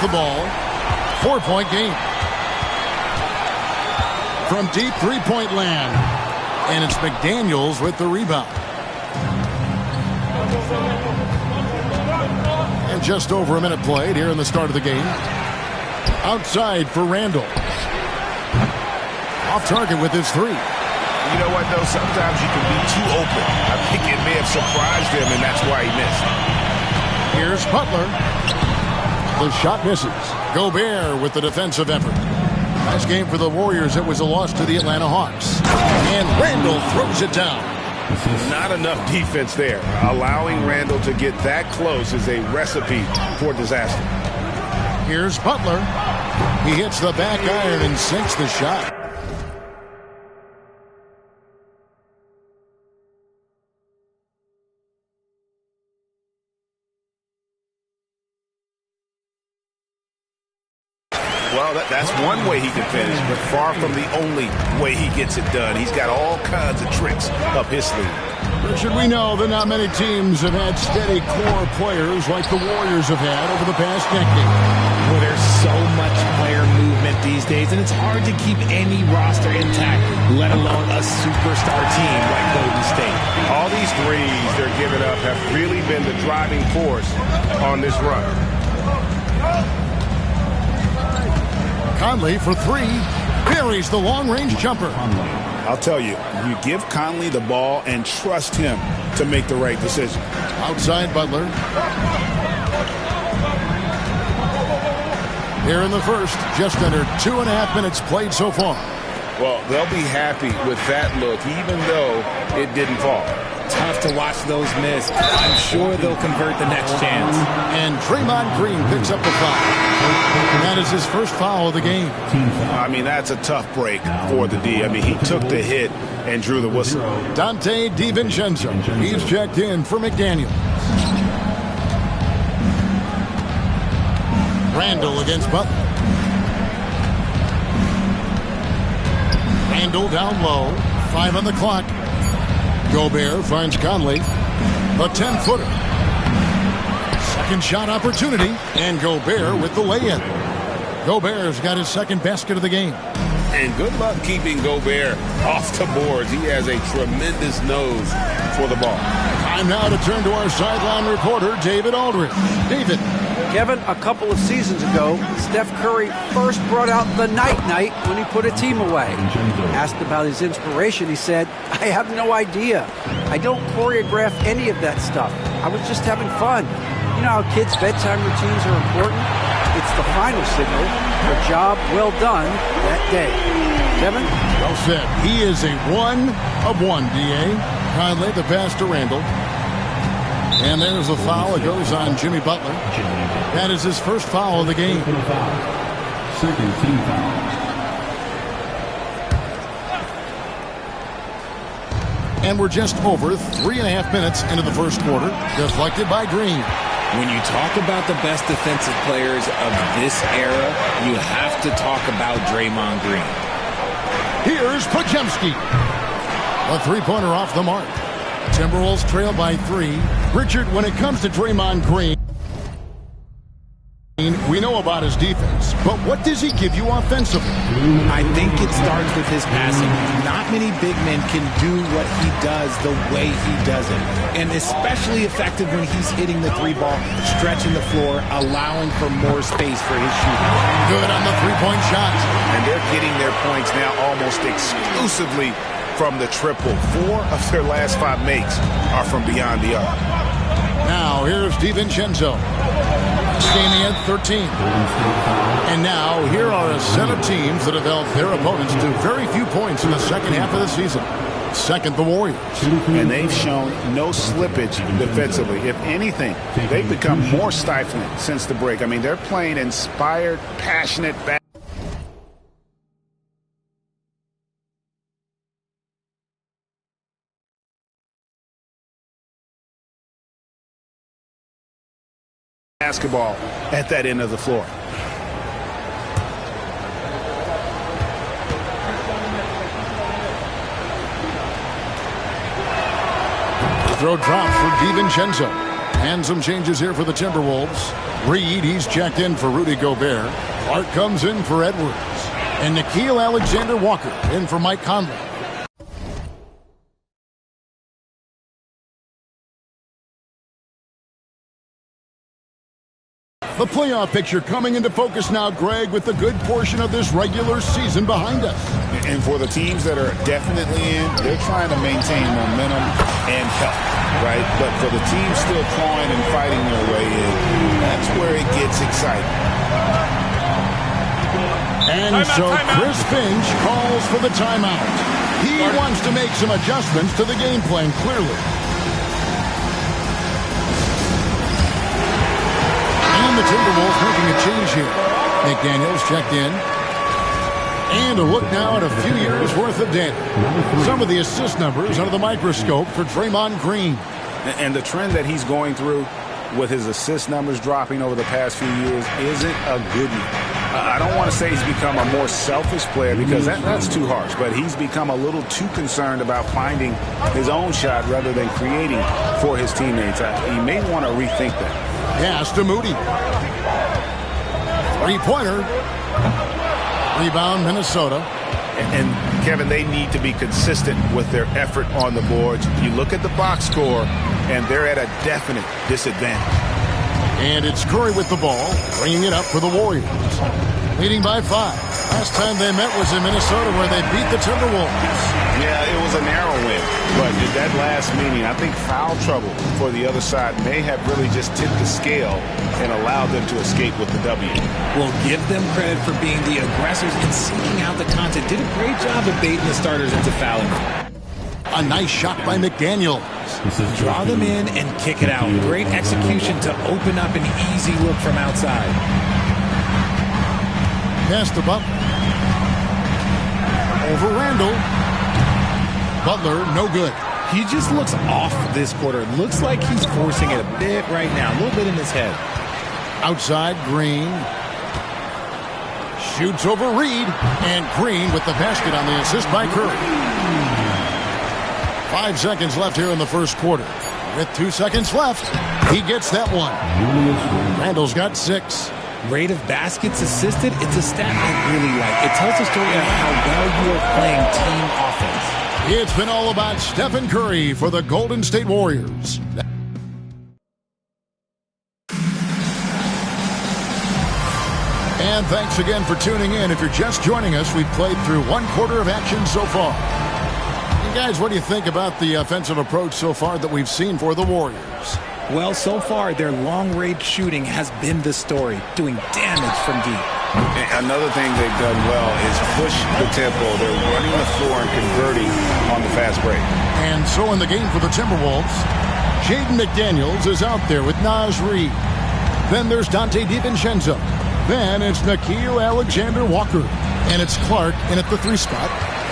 the ball. 4-point game. From deep three-point land. And it's McDaniels with the rebound. And just over a minute played here in the start of the game. Outside for Randall. Off target with his three. You know what, though? Sometimes you can be too open. I think it may have surprised him, and that's why he missed. Here's Butler. The shot misses. Gobert with the defensive effort. Nice game for the Warriors. It was a loss to the Atlanta Hawks. And Randall throws it down. Not enough defense there. Allowing Randall to get that close is a recipe for disaster. Here's Butler. He hits the back iron and sinks the shot. Well, that's one way he can finish, but far from the only way he gets it done. He's got all kinds of tricks up his sleeve. Richard, we know that not many teams have had steady core players like the Warriors have had over the past decade. Well, there's so much player movement these days, and it's hard to keep any roster intact, let alone a superstar team like Golden State. All these threes they're giving up have really been the driving force on this run. Conley for three. Buries the long-range jumper. I'll tell you, you give Conley the ball and trust him to make the right decision. Outside Butler. Here in the first, just under 2.5 minutes played so far. Well, they'll be happy with that look, even though it didn't fall. Tough to watch those miss. I'm sure they'll convert the next chance. And Draymond Green picks up the foul. That is his first foul of the game. I mean, that's a tough break for the D. I mean, he took the hit and drew the whistle. Dante DiVincenzo. He's checked in for McDaniels. Randall against Butler. Randall down low. 5 on the clock. Gobert finds Conley. A 10-footer. Second shot opportunity. And Gobert with the lay-in. Gobert's got his second basket of the game. And good luck keeping Gobert off the boards. He has a tremendous nose for the ball. Time now to turn to our sideline reporter, David Aldridge. David. Kevin, a couple of seasons ago, Steph Curry first brought out the night-night when he put a team away. Asked about his inspiration, he said, "I have no idea. I don't choreograph any of that stuff. I was just having fun." You know how kids' bedtime routines are important? It's the final signal for a job well done that day. Kevin? Well said. He is a 1 of 1, D.A. Conley, the pass to Randall. And there's a foul. It goes on Jimmy Butler. That is his first foul of the game. Second team foul. And we're just over 3.5 minutes into the first quarter. Deflected by Green. When you talk about the best defensive players of this era, you have to talk about Draymond Green. Here's Podziemski. A three-pointer off the mark. Timberwolves trail by 3. Richard, when it comes to Draymond Green, we know about his defense, but what does he give you offensively? I think it starts with his passing. Not many big men can do what he does the way he does it. And especially effective when he's hitting the 3-ball, stretching the floor, allowing for more space for his shooting. Good on the three-point shot. And they're getting their points now almost exclusively from the triple. 4 of their last 5 makes are from beyond the arc. Now, here's DiVincenzo. Standing at 13. And now, here are a set of teams that have held their opponents to very few points in the second half of the season. Second, the Warriors. And they've shown no slippage defensively. If anything, they've become more stifling since the break. I mean, they're playing inspired, passionate basketball at that end of the floor. Throw drop for DiVincenzo. And some changes here for the Timberwolves. Reed, he's checked in for Rudy Gobert. Clark comes in for Edwards. And Nickeil Alexander-Walker in for Mike Conley. The playoff picture coming into focus now, Greg, with the good portion of this regular season behind us. And for the teams that are definitely in, they're trying to maintain momentum and health, right? But for the teams still clawing and fighting their way in, that's where it gets exciting. And Chris Finch calls for the timeout. He wants to make some adjustments to the game plan, clearly. And the Timberwolves making a change here. McDaniels checked in. And a look now at a few years' worth of data. Some of the assist numbers under the microscope for Draymond Green. And the trend that he's going through with his assist numbers dropping over the past few years isn't a good one. I don't want to say he's become a more selfish player because that's too harsh, but he's become a little too concerned about finding his own shot rather than creating for his teammates. He may want to rethink that. Pass to Moody. Three-pointer. Rebound, Minnesota. And Kevin, they need to be consistent with their effort on the boards. You look at the box score, and they're at a definite disadvantage. And it's Curry with the ball, bringing it up for the Warriors. Leading by 5. Last time they met was in Minnesota where they beat the Timberwolves. Yeah, it was a narrow win. But in that last meeting, I think foul trouble for the other side may have really just tipped the scale and allowed them to escape with the W. We'll give them credit for being the aggressors and seeking out the content. Did a great job of baiting the starters into fouling. A nice shot by McDaniels. Draw them in and kick it out. Great execution to open up an easy look from outside. Pass to Butler. Over Randall. Butler, no good. He just looks off this quarter. Looks like he's forcing it a bit right now. A little bit in his head. Outside, Green. Shoots over Reed. And Green with the basket on the assist by Curry. 5 seconds left here in the first quarter. With 2 seconds left, he gets that one. Randall's got 6. Rate of baskets assisted, it's a stat I really like. It tells a story of how well you are playing team offense. It's been all about Stephen Curry for the Golden State Warriors. And thanks again for tuning in. If you're just joining us, we've played through 1 quarter of action so far. Guys, what do you think about the offensive approach so far that we've seen for the Warriors? Well, so far, their long-range shooting has been the story, doing damage from deep. And another thing they've done well is push the tempo. They're running the floor and converting on the fast break. And so in the game for the Timberwolves, Jaden McDaniels is out there with Naz Reid. Then there's Dante DiVincenzo. Then it's Nickeil Alexander-Walker. And it's Clark in at the 3 spot.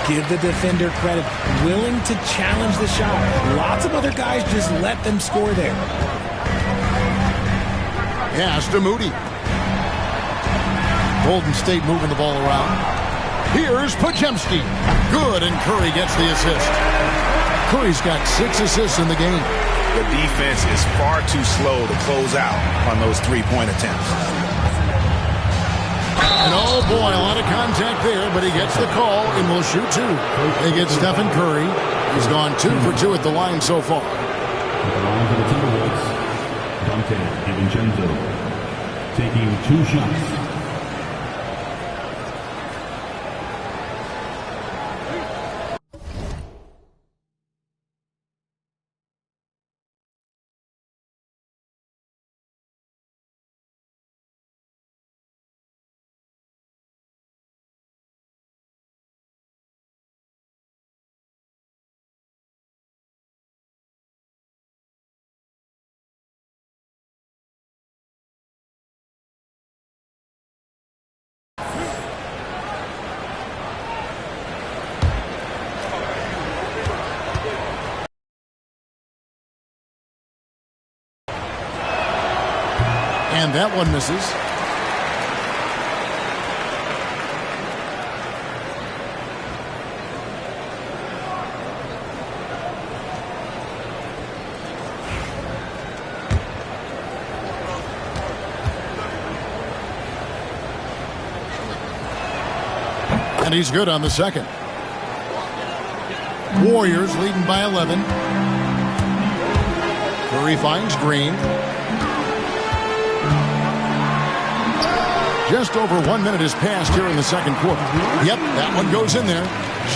Give the defender credit, willing to challenge the shot. Lots of other guys just let them score there. Pass to Moody. Golden State moving the ball around. Here's Podziemski. Good, and Curry gets the assist. Curry's got 6 assists in the game. The defense is far too slow to close out on those 3-point attempts. And oh boy, a lot of contact there, but he gets the call and will shoot 2. They get Stephen Curry. He's gone 2 for 2 at the line so far. At the line for the Timberwolves, Dante DiVincenzo taking 2 shots. And that one misses. And he's good on the second. Warriors leading by 11. Curry finds Green. Just over 1 minute has passed here in the second quarter. Yep, that one goes in there.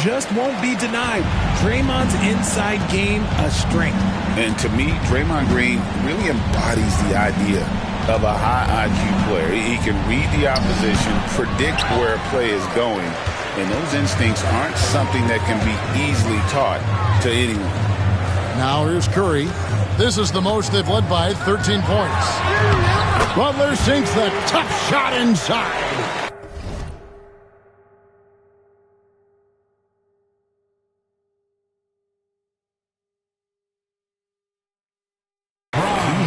Just won't be denied. Draymond's inside game a strength. And to me, Draymond Green really embodies the idea of a high IQ player. He can read the opposition, predict where a play is going, and those instincts aren't something that can be easily taught to anyone. Now here's Curry. This is the most they've led by, 13 points. Butler sinks the tough shot inside. He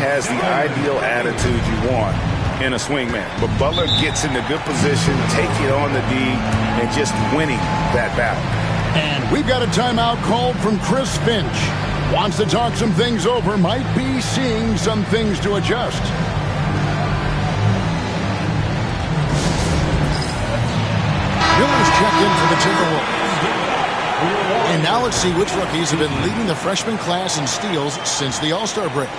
has the ideal attitude you want in a swingman. But Butler gets in a good position, take it on the D, and just winning that battle. And we've got a timeout called from Chris Finch. Wants to talk some things over, might be seeing some things to adjust. Miller's checked in for the Timberwolves. And now let's see which rookies have been leading the freshman class in steals since the All-Star break.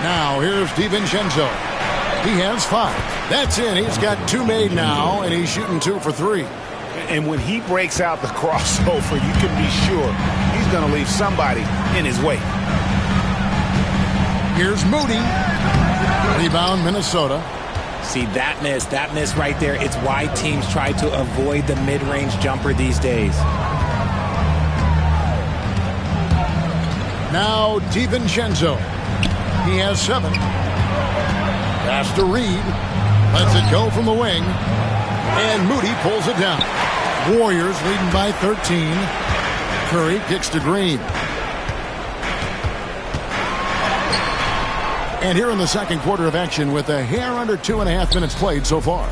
Now, here's DiVincenzo. He has 5. That's in. He's got 2 made now, and he's shooting 2 for 3. And when he breaks out the crossover, you can be sure he's going to leave somebody in his way. Here's Moody. Rebound, Minnesota. See, that miss right there, it's why teams try to avoid the mid-range jumper these days. Now, DiVincenzo. He has 7. Pass to Reed. Lets it go from the wing. And Moody pulls it down. Warriors leading by 13. Curry kicks to Green. And here in the second quarter of action with a hair under 2.5 minutes played so far.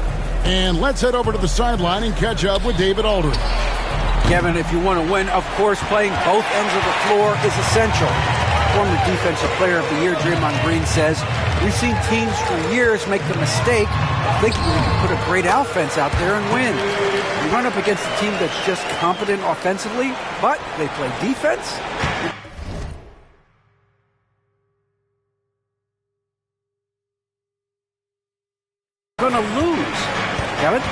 And let's head over to the sideline and catch up with David Aldridge. Kevin, if you want to win, of course, playing both ends of the floor is essential. Former Defensive Player of the Year Draymond Green says, we've seen teams for years make the mistake of thinking we can put a great offense out there and win. You run up against a team that's just competent offensively, but they play defense. You're going to lose. Kevin?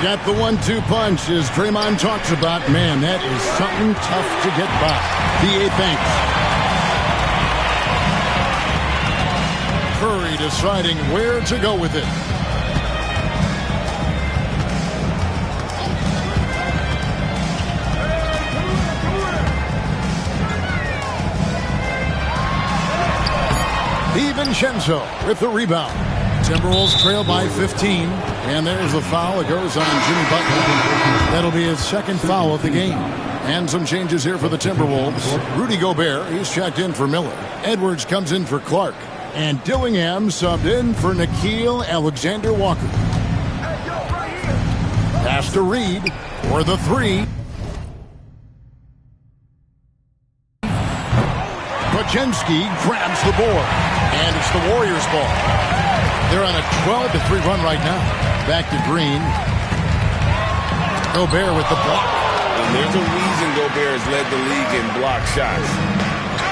Got the 1-2 punch as Draymond talks about. Man, that is something tough to get by. BA thanks. Curry deciding where to go with it. DiVincenzo with the rebound. Timberwolves trail by 15. And there's the foul. It goes on Jimmy Butler. That'll be his second foul of the game. And some changes here for the Timberwolves. Rudy Gobert, he's checked in for Miller. Edwards comes in for Clark. And Dillingham subbed in for Nickeil Alexander-Walker. Pass to Reed for the 3. Podziemski grabs the board. And it's the Warriors' ball. They're on a 12-3 run right now. Back to Green. Gobert with the block. And there's a reason Gobert has led the league in block shots.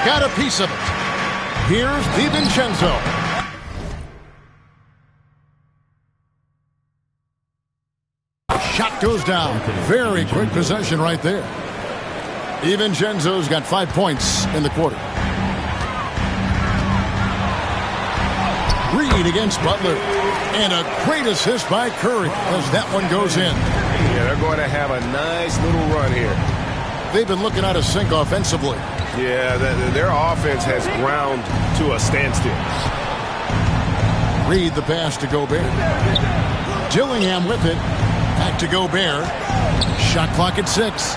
Got a piece of it. Here's DiVincenzo. Shot goes down. Very quick possession right there. DiVincenzo's got 5 points in the quarter. Reed against Butler. And a great assist by Curry as that one goes in. Yeah, they're going to have a nice little run here. They've been looking out of sync offensively. Yeah, their offense has ground to a standstill. Reed the pass to Gobert. Dillingham with it. Back to Gobert. Shot clock at 6.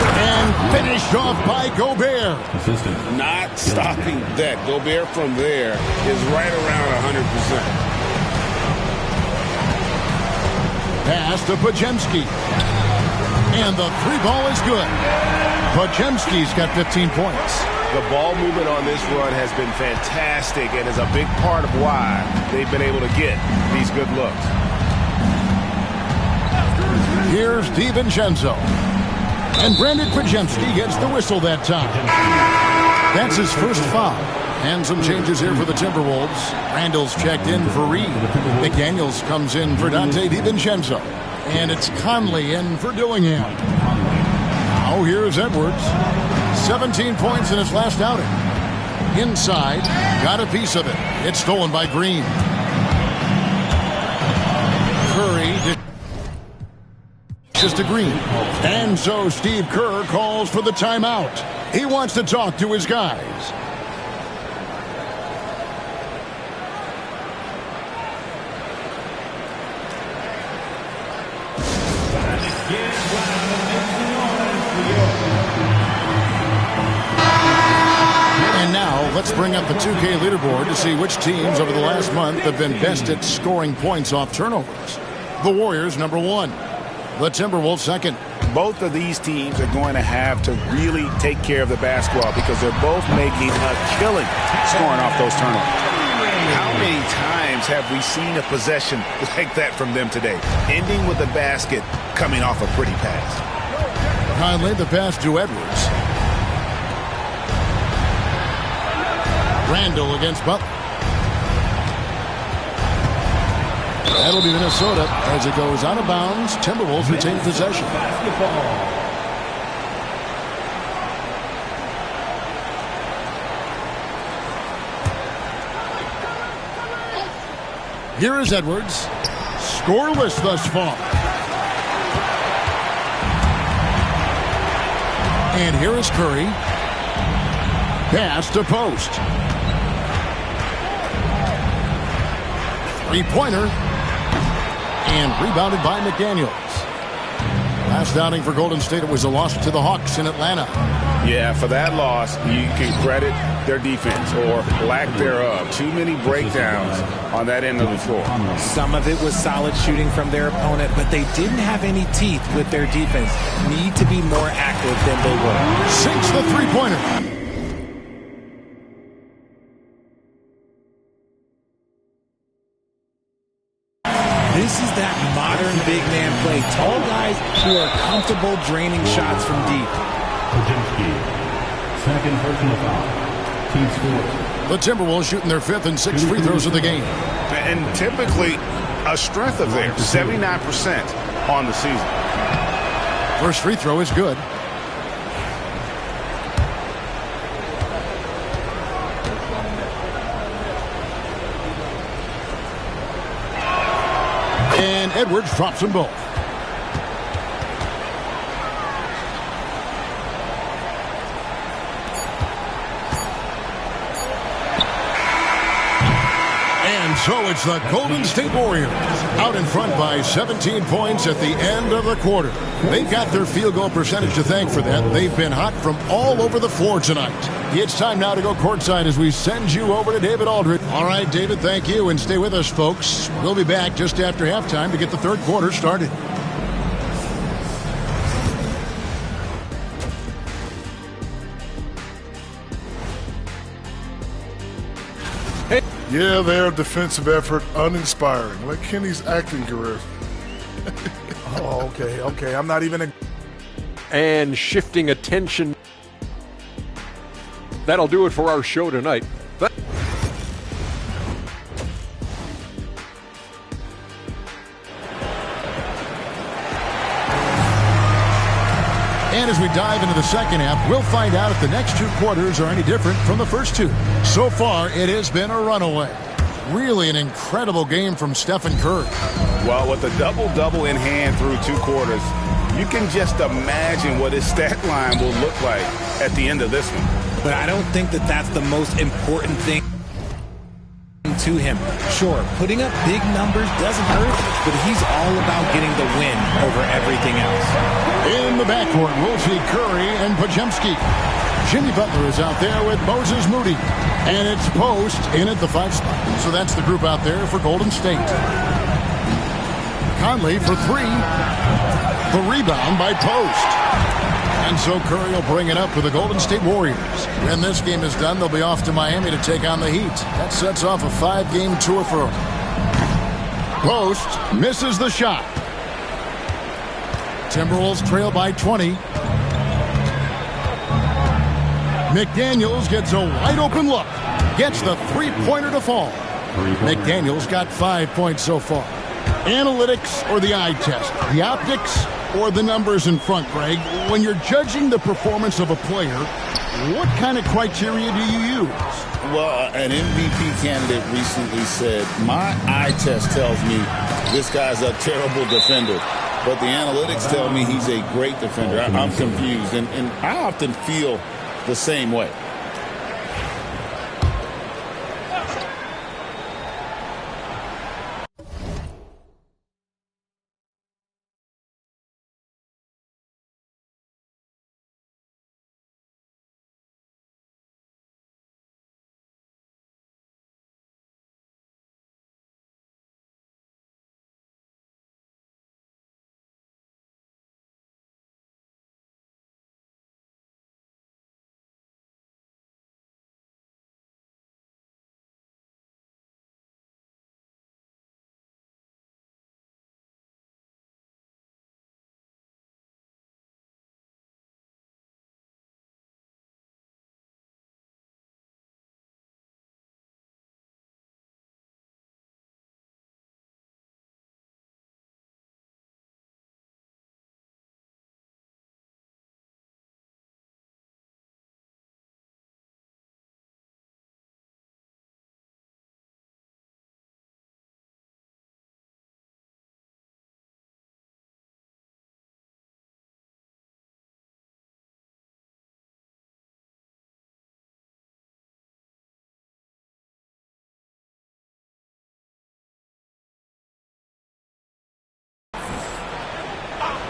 And finished off by Gobert. Assistant. Not stopping that. Gobert from there is right around 100%. Pass to Pajemski. And the three ball is good. Pajemski's got 15 points. The ball movement on this run has been fantastic and is a big part of why they've been able to get these good looks. Here's DiVincenzo. And Brandon Pajemski gets the whistle that time. That's his first foul. And some changes here for the Timberwolves. Randall's checked in for Reed. McDaniels comes in for Dante DiVincenzo. And it's Conley in for Dillingham. Now here's Edwards. 17 points in his last outing. Inside, got a piece of it. It's stolen by Green. Curry just to Green. And so Steve Kerr calls for the timeout. He wants to talk to his guys. And now let's bring up the 2K leaderboard to see which teams over the last month have been best at scoring points off turnovers. The Warriors, number 1. The Timberwolves, second. Both of these teams are going to have to really take care of the basketball because they're both making a killing scoring off those turnovers. How many times have we seen a possession like that from them today, ending with the basket coming off a pretty pass? Conley, the pass to Edwards. Randall against Butler. That'll be Minnesota as it goes out of bounds. Timberwolves retain possession. Here is Edwards. Scoreless thus far. And here is Curry. Pass to post. Three-pointer. And rebounded by McDaniels. Last outing for Golden State, it was a loss to the Hawks in Atlanta. Yeah, for that loss, you can credit their defense or lack thereof. Too many breakdowns on that end of the floor. Some of it was solid shooting from their opponent, but they didn't have any teeth with their defense. Need to be more active than they were. Sinks the three-pointer. This is that modern big man play. Tall guys who are comfortable draining shots from deep. Pajemski. Second personal foul. Team scores. The Timberwolves shooting their 5th and 6th free throws of the game. And typically a strength of theirs, 79% on the season. First free throw is good. And Edwards drops them both. And so it's the Golden State Warriors out in front by 17 points at the end of the quarter. They've got their field goal percentage to thank for that. They've been hot from all over the floor tonight. It's time now to go courtside as we send you over to David Aldridge. All right, David, thank you, and stay with us, folks. We'll be back just after halftime to get the third quarter started. Yeah, their defensive effort uninspiring, like Kenny's acting career. Oh, okay. I'm not even. And shifting attention. That'll do it for our show tonight. And as we dive into the second half, we'll find out if the next two quarters are any different from the first two. So far, it has been a runaway. Really an incredible game from Stephen Curry. Well, with a double-double in hand through two quarters, you can just imagine what his stat line will look like at the end of this one. But I don't think that that's the most important thing to him. Sure, putting up big numbers doesn't hurt, but he's all about getting the win over everything else. In the backcourt, we'll see Curry and Podziemski. Jimmy Butler is out there with Moses Moody. And it's Post in at the 5 spot. So that's the group out there for Golden State. Conley for 3. The rebound by Post. And so Curry will bring it up for the Golden State Warriors. When this game is done, they'll be off to Miami to take on the Heat. That sets off a 5-game tour for them. Post misses the shot. Timberwolves trail by 20. McDaniels gets a wide-open look. Gets the three-pointer to fall. McDaniels got 5 points so far. Analytics or the eye test? The optics or the numbers in front, Greg? When you're judging the performance of a player, what kind of criteria do you use? Well, an MVP candidate recently said, my eye test tells me this guy's a terrible defender, but the analytics tell me he's a great defender. I'm confused, and I often feel the same way.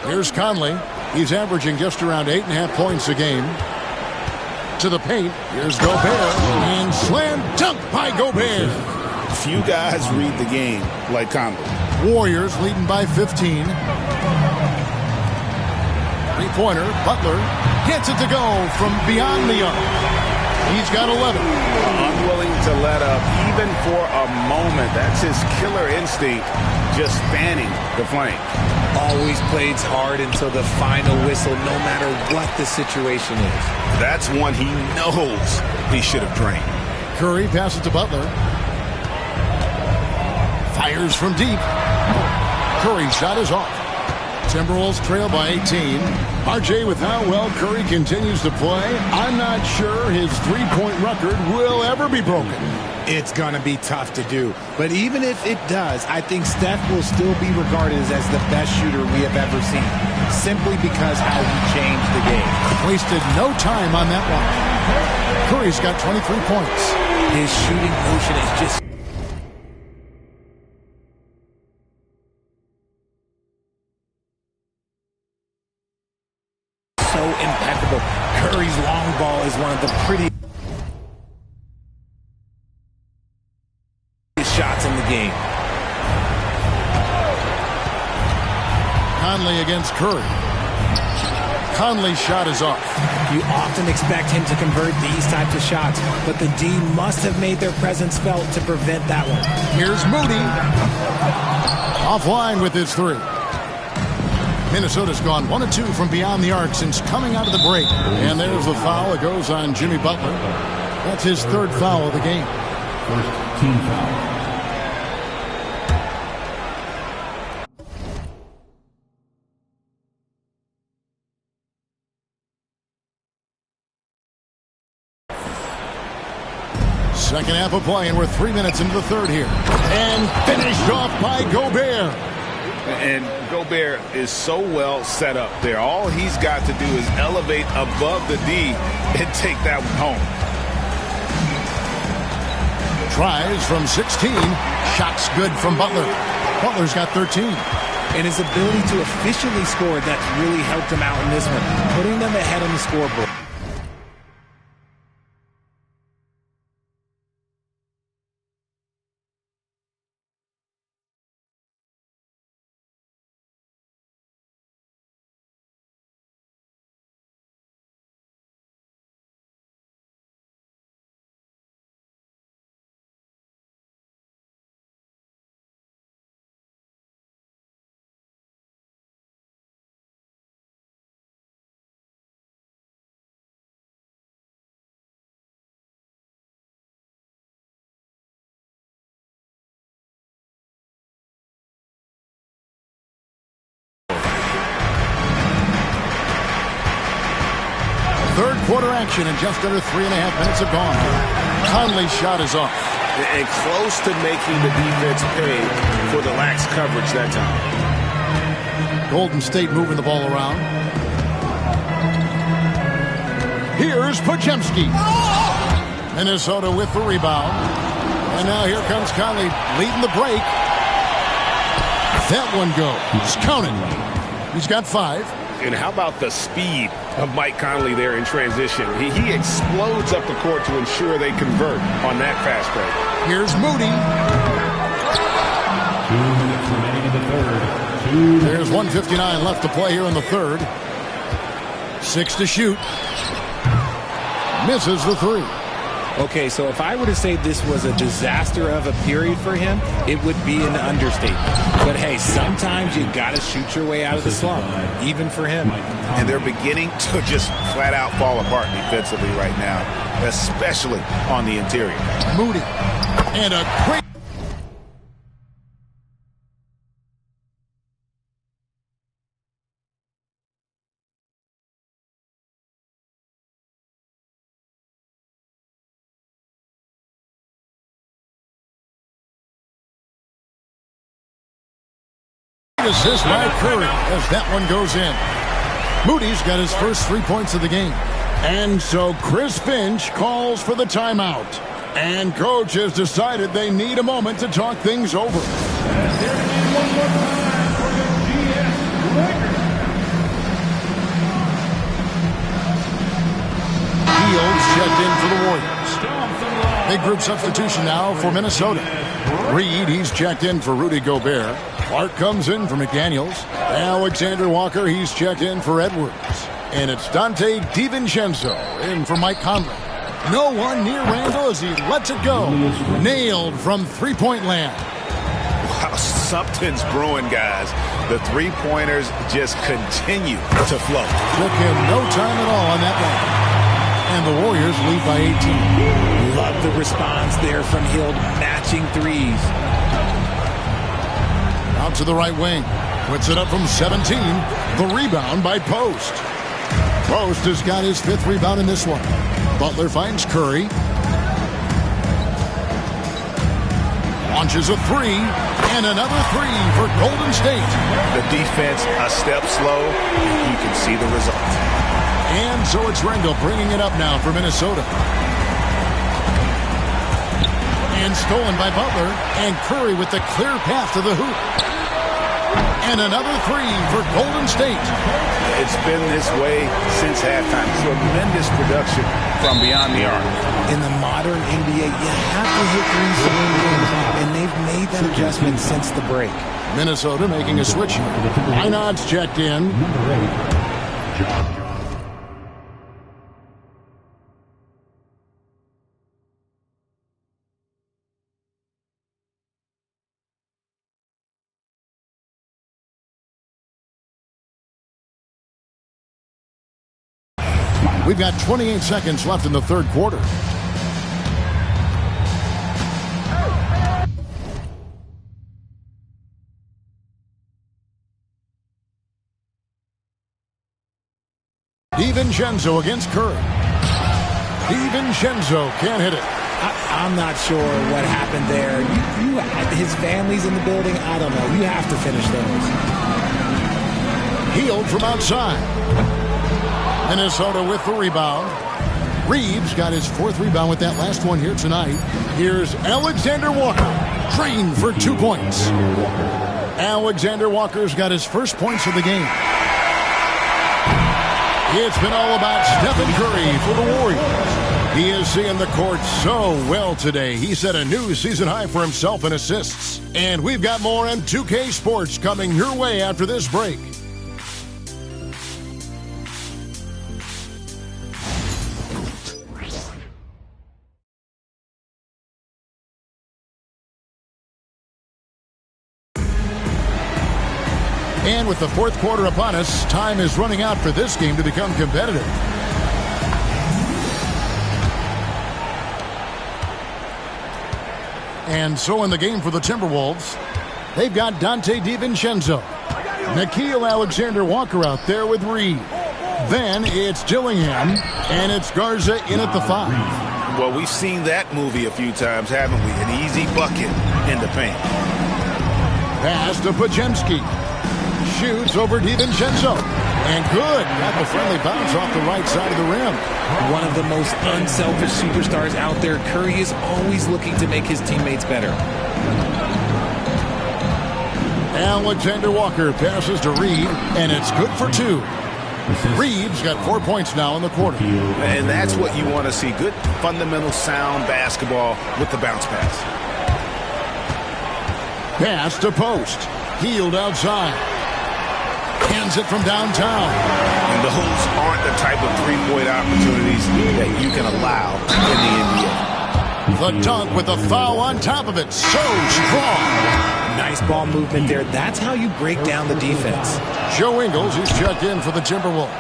Here's Conley. He's averaging just around 8.5 points a game. To the paint. Here's Gobert. And slam dunk by Gobert. Few guys read the game like Conley. Warriors leading by 15. Three-pointer. Butler gets it to go from beyond the arc. He's got 11. Unwilling to let up even for a moment. That's his killer instinct, just fanning the flame. Always plays hard until the final whistle, no matter what the situation is. That's one he knows he should have drained. Curry passes to Butler. Fires from deep. Curry's shot is off. Timberwolves trail by 18. RJ, with how well Curry continues to play, I'm not sure his three-point record will ever be broken. It's going to be tough to do. But even if it does, I think Steph will still be regarded as the best shooter we have ever seen, simply because how he changed the game. Wasted no time on that one. Curry's got 23 points. His shooting motion is just so impeccable. Curry's long ball is one of the prettiest shots in the game. Conley against Curry. Conley's shot is off. You often expect him to convert these types of shots, but the D must have made their presence felt to prevent that one. Here's Moody. Offline with his three. Minnesota's gone 1 of 2 from beyond the arc since coming out of the break. And there's the foul. It goes on Jimmy Butler. That's his third foul of the game. First team foul. Second half of play, and we're 3 minutes into the third here. And finished off by Gobert. And Gobert is so well set up there. All he's got to do is elevate above the D and take that one home. Tries from 16. Shots good from Butler. Butler's got 13. And his ability to efficiently score, that's really helped him out in this one, putting them ahead on the scoreboard. Third quarter action, and just under 3.5 minutes have gone. Conley's shot is off. And close to making the defense pay for the lax coverage that time. Golden State moving the ball around. Here's Podziemski. Minnesota with the rebound. And now here comes Conley leading the break. That one goes. Count it. He's got 5. And how about the speed of Mike Conley there in transition? He explodes up the court to ensure they convert on that fast break. Here's Moody. 2 minutes remaining in the third. There's 1:59 left to play here in the third. 6 to shoot. Misses the 3. Okay, so if I were to say this was a disaster of a period for him, it would be an understatement. But hey, sometimes you got to shoot your way out of the slump, even for him. And they're beginning to just flat out fall apart defensively right now, especially on the interior. Moody. And a quick. Assist by Curry as that one goes in. Moody's got his first 3 points of the game. And so Chris Finch calls for the timeout. And coach has decided they need a moment to talk things over. Fields checked in for the Warriors. Big group substitution now for Minnesota. Reed, he's checked in for Rudy Gobert. Clark comes in for McDaniels. Alexander Walker, he's checked in for Edwards. And it's Dante DiVincenzo in for Mike Conley. No one near Randall as he lets it go. Nailed from three-point land. Wow, something's brewing, guys. The three-pointers just continue to flow. Took him no time at all on that one. And the Warriors lead by 18. Love the response there from Hield, matching threes. Out to the right wing. Puts it up from 17. The rebound by Post. Post has got his 5th rebound in this one. Butler finds Curry. Launches a 3. And another 3 for Golden State. The defense a step slow. You can see the result. And so it's Randall bringing it up now for Minnesota. And stolen by Butler. And Curry with the clear path to the hoop. And another 3 for Golden State. It's been this way since halftime. Tremendous production from beyond the arc. In the modern NBA, you have to hit threes to win games, and they've made that adjustment since the break. Minnesota making a switch. Minot's checked in. Number 8, John. We've got 28 seconds left in the third quarter. DiVincenzo against Curry. DiVincenzo can't hit it. I'm not sure what happened there. His family's in the building. I don't know. You have to finish those. Hield from outside. Minnesota with the rebound. Reeves got his 4th rebound with that last one here tonight. Here's Alexander Walker. Drained for 2 points. Alexander Walker's got his first points of the game. It's been all about Stephen Curry for the Warriors. He is seeing the court so well today. He set a new season high for himself in assists. And we've got more N2K Sports coming your way after this break. And with the 4th quarter upon us, time is running out for this game to become competitive. And so in the game for the Timberwolves, they've got Dante DiVincenzo. Nickeil Alexander-Walker out there with Reed. Then it's Dillingham, and it's Garza in at the 5. Well, we've seen that movie a few times, haven't we? An easy bucket in the paint. Pass to Podziemski. Shoots over DiVincenzo. And good. Got the friendly bounce off the right side of the rim. One of the most unselfish superstars out there. Curry is always looking to make his teammates better. Alexander Walker passes to Reed, and it's good for 2. Reeves got 4 points now in the quarter. And that's what you want to see. Good, fundamental, sound basketball with the bounce pass. Pass to Post. Healed outside. Hands it from downtown. And those aren't the type of three-point opportunities that you can allow in the NBA. The dunk with a foul on top of it. So strong. Nice ball movement there. That's how you break down the defense. Joe Ingles, he's checked in for the Timberwolves.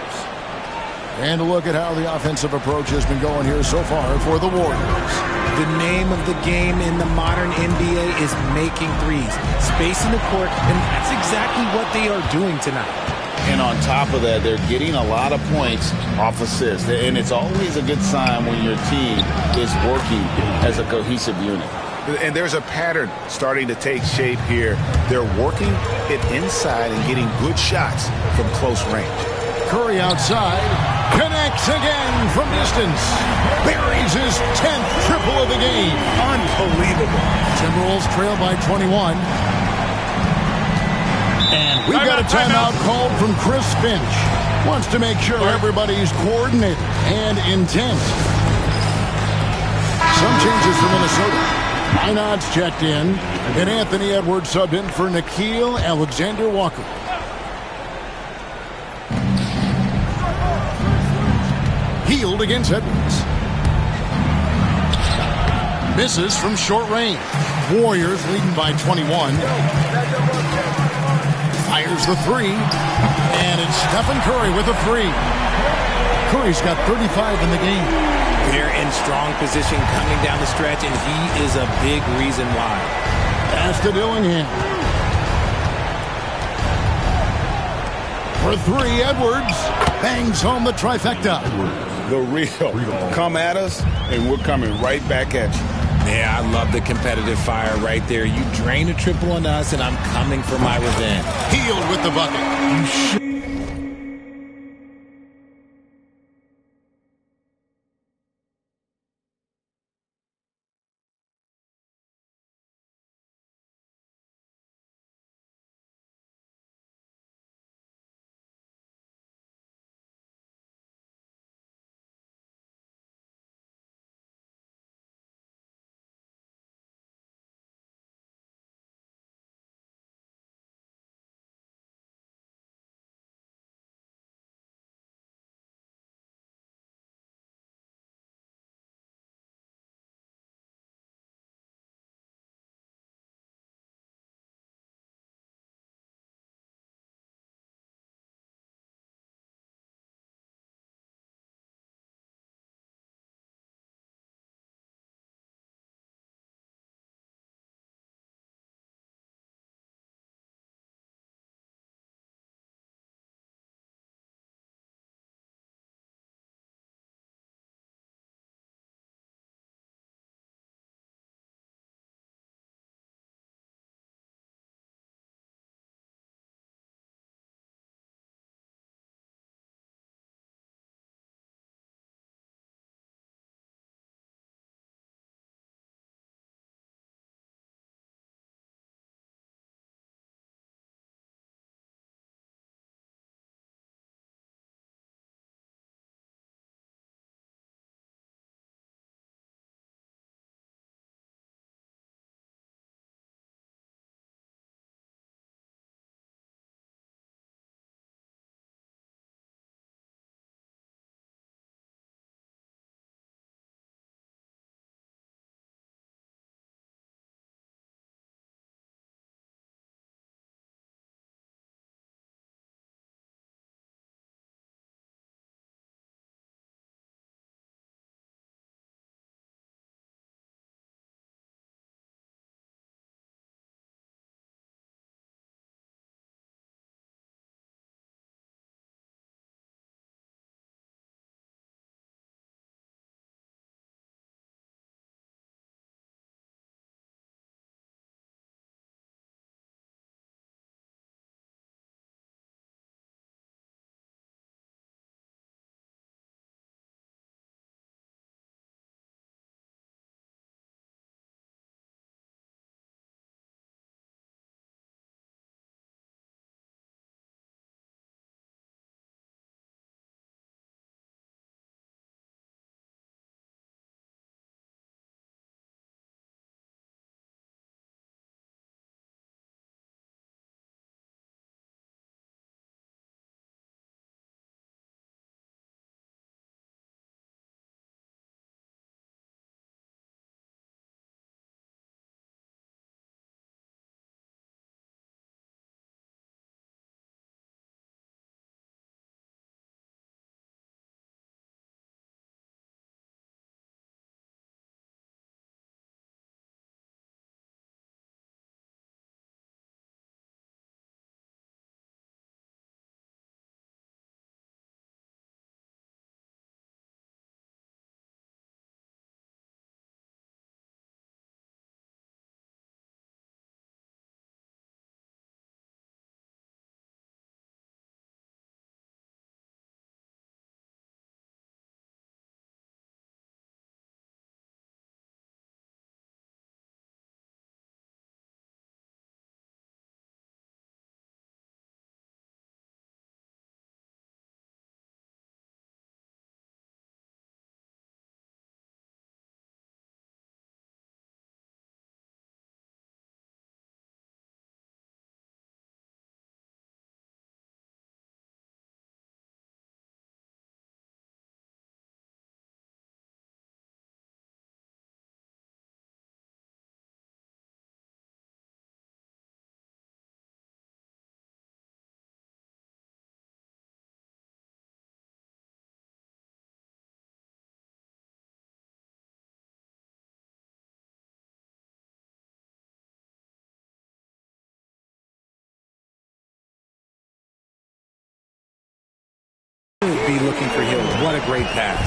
And a look at how the offensive approach has been going here so far for the Warriors. The name of the game in the modern NBA is making threes, spacing the court, and that's exactly what they are doing tonight. And on top of that, they're getting a lot of points off assists. And it's always a good sign when your team is working as a cohesive unit. And there's a pattern starting to take shape here. They're working it inside and getting good shots from close range. Curry outside, connects again from distance. Buries his 10th triple of the game. Unbelievable. Timberwolves trail by 21. And we've got a timeout called from Chris Finch. Wants to make sure everybody's coordinated and intent. Some changes for Minnesota. Minot's checked in, and Anthony Edwards subbed in for Nickeil Alexander-Walker. Healed against Edwards. Misses from short range. Warriors leading by 21. Fires the 3. And it's Stephen Curry with a 3. Curry's got 35 in the game. They're in strong position coming down the stretch, and he is a big reason why. Pass to Dillingham. For 3, Edwards bangs home the trifecta. The real. Come at us, and we're coming right back at you. Yeah, I love the competitive fire right there. You drain a triple on us, and I'm coming for my revenge. Healed with the bucket. me looking for Hill. What a great pass.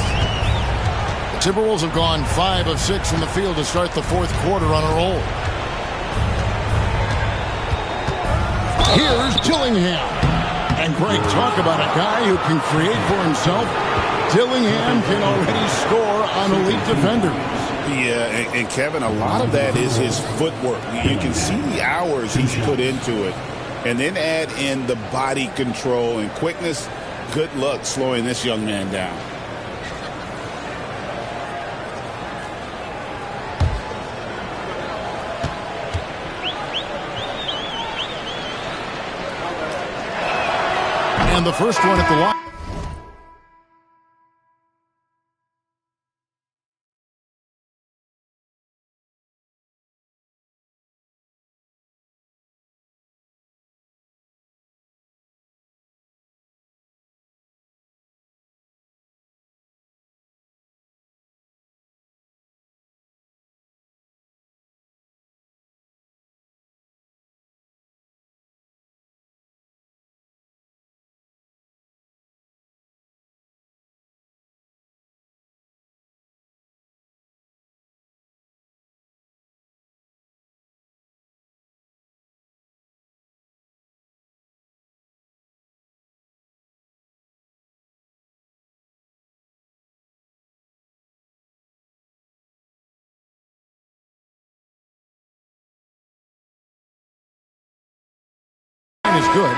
The Timberwolves have gone 5 of 6 from the field to start the fourth quarter on a roll. Here's Dillingham. And Greg, talk about a guy who can create for himself. Dillingham can already score on elite defenders. Yeah, and Kevin, a lot of that is his footwork. You can see the hours he's put into it. And then add in the body control and quickness. Good luck slowing this young man down. And the first one at the line. Is good.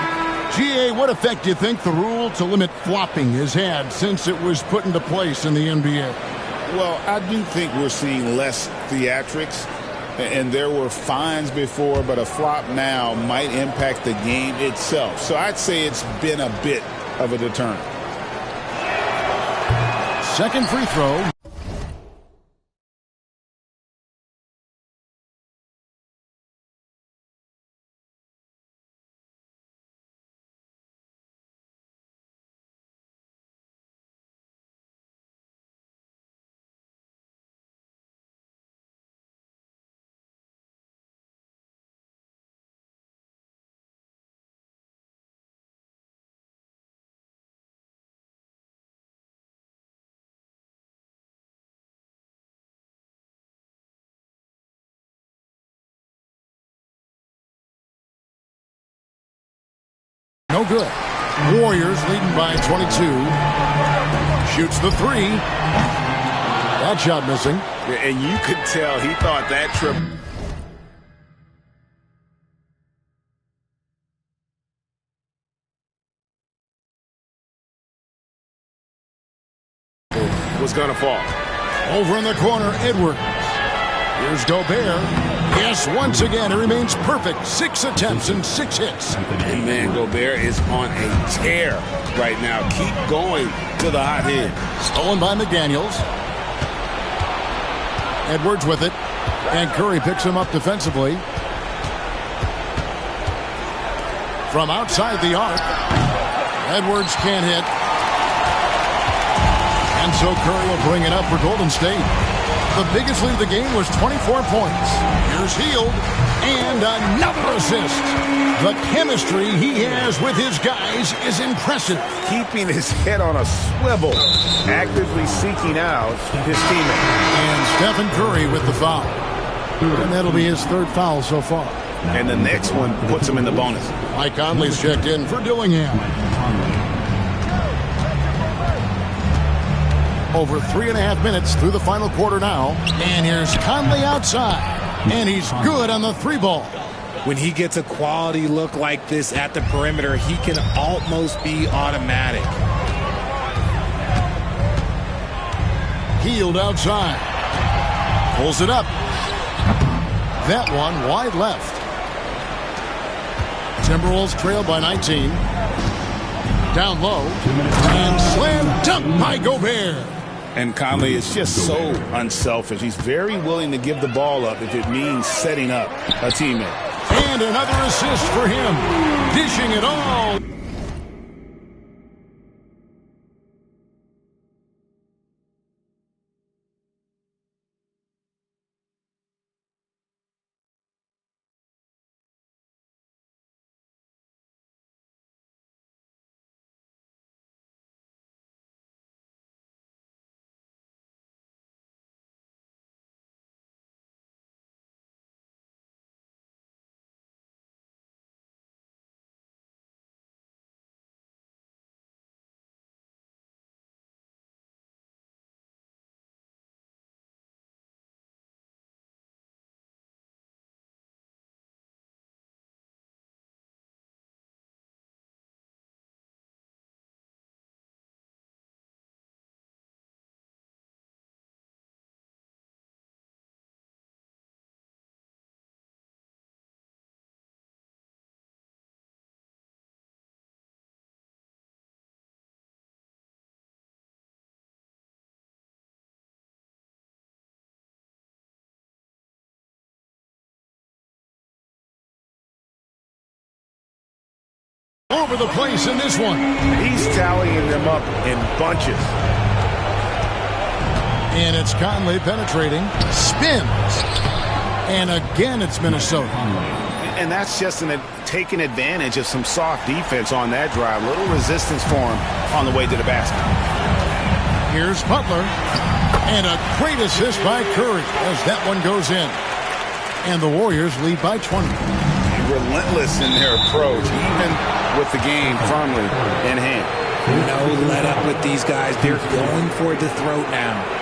GA, what effect do you think the rule to limit flopping has had since it was put into place in the NBA? Well, I do think we're seeing less theatrics, and there were fines before, but a flop now might impact the game itself. So I'd say it's been a bit of a deterrent. Second free throw. No good. Warriors leading by 22. Shoots the three. That shot missing. And you could tell he thought that trip was going to fall. Over in the corner, Edwards. Here's Gobert. Yes, once again, it remains perfect. 6 attempts and 6 hits. And man, Gobert is on a tear right now. Keep going to the hot hand. Stolen by McDaniels. Edwards with it. And Curry picks him up defensively. From outside the arc. Edwards can't hit. And so Curry will bring it up for Golden State. The biggest lead of the game was 24 points. Here's Hield, and another assist. The chemistry he has with his guys is impressive. Keeping his head on a swivel, actively seeking out his teammate. And Stephen Curry with the foul. And that'll be his third foul so far. And the next one puts him in the bonus. Mike Conley's checked in for Dillingham. Over 3.5 minutes through the final quarter now. And here's Conley outside. And he's good on the 3-ball. When he gets a quality look like this at the perimeter, he can almost be automatic. Hield outside. Pulls it up. That one wide left. Timberwolves trail by 19. Down low. And slam dunk by Gobert. And Conley is just so unselfish. He's very willing to give the ball up if it means setting up a teammate. And another assist for him. Dishing it all. over the place in this one. He's tallying them up in bunches. And it's Conley penetrating. Spins. And again, it's Minnesota. And that's just taking advantage of some soft defense on that drive. Little resistance for him on the way to the basket. Here's Butler. And a great assist by Curry as that one goes in. And the Warriors lead by 20. Relentless in their approach, even with the game firmly in hand. No let up with these guys. They're going for the throat now.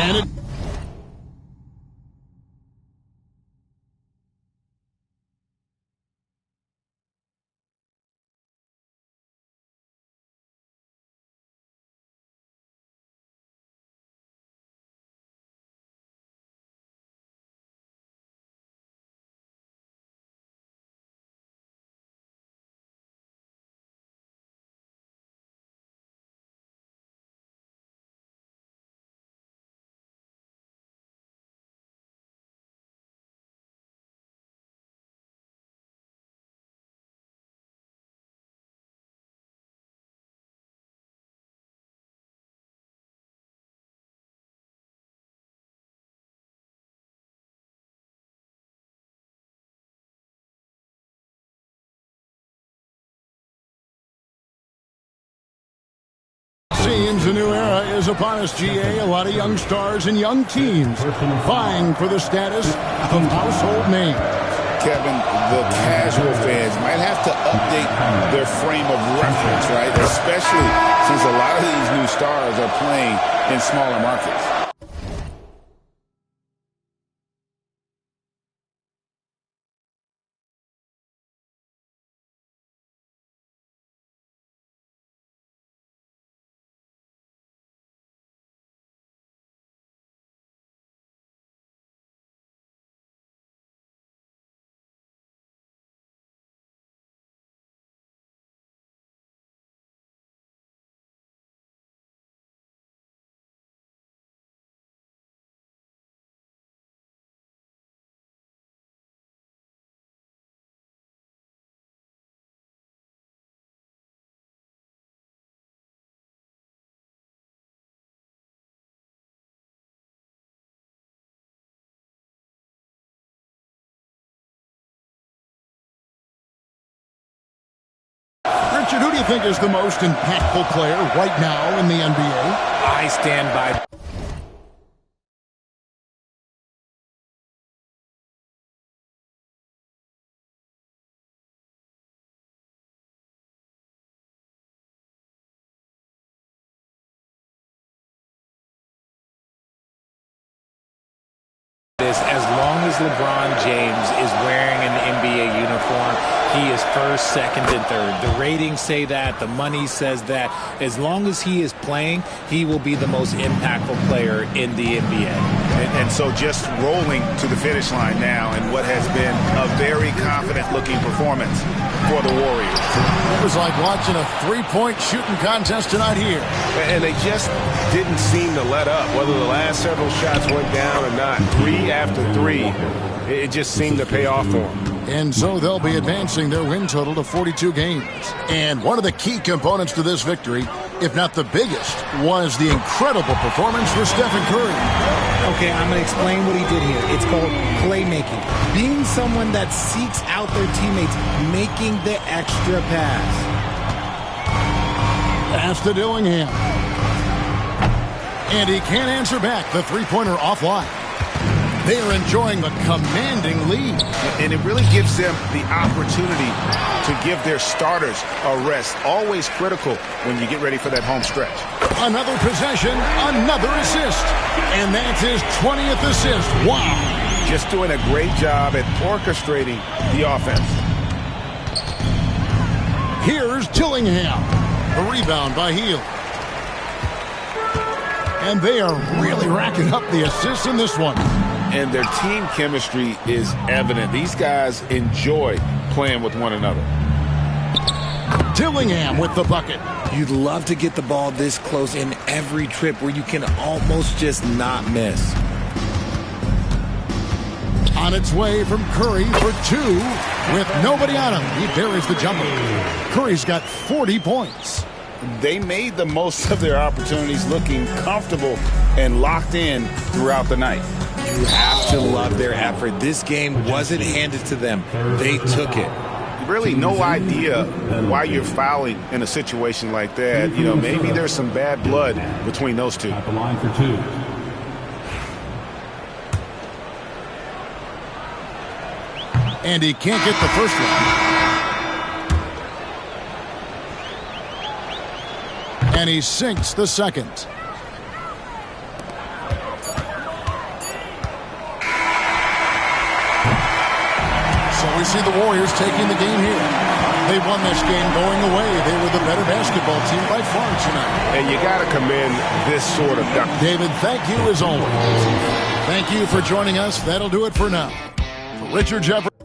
And it seems a new era is upon us, GA. A lot of young stars and young teams vying for the status of household name. Kevin, the casual fans might have to update their frame of reference, right? Especially since a lot of these new stars are playing in smaller markets. you think is the most impactful player right now in the NBA? I stand by. As long as LeBron James is wearing an NBA uniform, he is first, second, and third. The ratings say that. The money says that. As long as he is playing, he will be the most impactful player in the NBA. And so just rolling to the finish line now in what has been a very confident-looking performance for the Warriors. It was like watching a three-point shooting contest tonight here. And they just didn't seem to let up, whether the last several shots went down or not. 3 after 3, it just seemed to pay off for them. And so they'll be advancing their win total to 42 games. And one of the key components to this victory, if not the biggest, was the incredible performance for Stephen Curry. Okay, I'm going to explain what he did here. It's called playmaking. Being someone that seeks out their teammates, making the extra pass. Pass to Dillingham. And he can't answer back. The three-pointer offline. They are enjoying the commanding lead. And it really gives them the opportunity to give their starters a rest. Always critical when you get ready for that home stretch. Another possession, another assist. And that's his 20th assist. Wow. Just doing a great job at orchestrating the offense. Here's Dillingham. A rebound by Hield. And they are really racking up the assists in this one. And their team chemistry is evident. These guys enjoy playing with one another. Dillingham with the bucket. You'd love to get the ball this close in every trip where you can almost just not miss. On its way from Curry for 2 with nobody on him. He buries the jumper. Curry's got 40 points. They made the most of their opportunities, looking comfortable and locked in throughout the night. You have to love their effort. This game wasn't handed to them. They took it. Really no idea why you're fouling in a situation like that. You know, maybe there's some bad blood between those two. At the line for 2. And he can't get the first one. And he sinks the second. So we see the Warriors taking the game here. They won this game going away. They were the better basketball team by far tonight. And you got to commend this sort of dunk. David, thank you as always. Thank you for joining us. That'll do it for now. For Richard Jefferson.